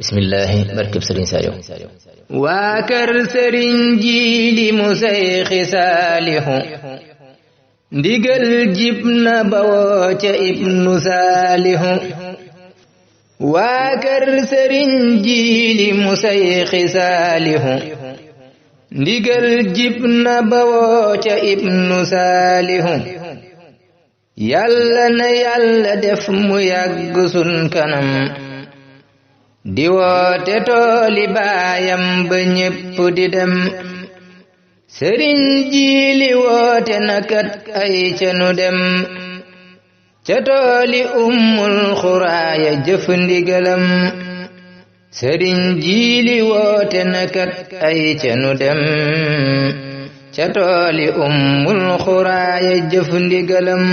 bismillahi barkeb sëriñ Saaliw waa kër sëriñ Jiili mu Seyxi Saalihu ndigal jib na bawoo ca ibnu Saalihu waa kër sëriñ Jiili mu Seyxi Saalihu ndigal jib na bawoo ca ibnu Saalihu yàlla na yàlla def mu yàgg sun kanam di woote tooli baayam ba ñépp di dem sëriñ Jiili woote na kat ay ca nu dem ca tooli ummul xuraaya jëf ndigalam sëriñ Jiili woote na kat ay ca nu dem ca tooli ummul xuraaya jëf ndigalam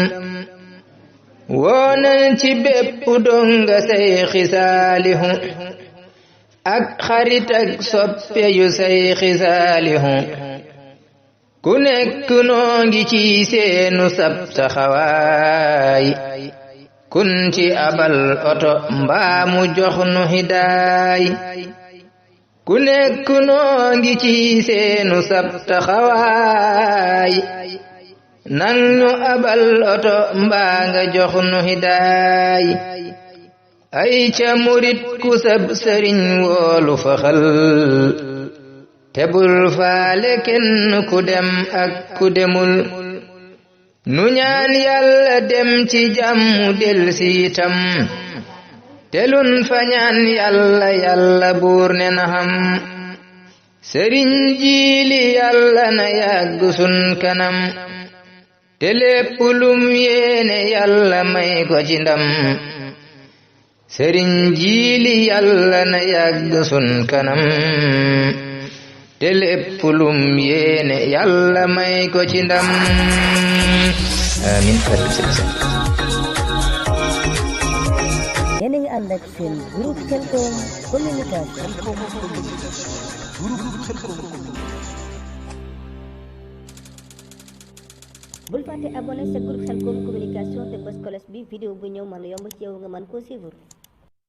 woonan ci bépp donga Seyxi Saalihu ak xarit ak soppe yu Seyxi Saalihu ku nekk noo ngi ci seenu sab taxawaay kun ci abal oto mbaa mu jox nu hidaay ku nekk noo ngi ci seenu sab taxawaay nang ñu abal oto mbaa nga jox nu hidaay ay ca murit ku sab sëriñ woolu faxal te bul faale kenn ku dem ak ku demul nu ñaan yàlla dem ci jàmmu del siitam te lun fa ñaan yàlla yàlla buur ne na xam sëriñ Jiili yàlla na yàgg sun kanam te lépp lum yéene yàlla may ko ci ndam sëriñ Jiili yàlla na yàgg sun kanam te lépp lum yéene yàlla may ko ci ndam amiin yéen a ngi ànd ak seen groupe Khelcom communication. bul fàtte abonné sa groupe Khelcom communication te bës cloche bi vidéo bu ñëw mën a yomb ci yow nga mën koo suivre.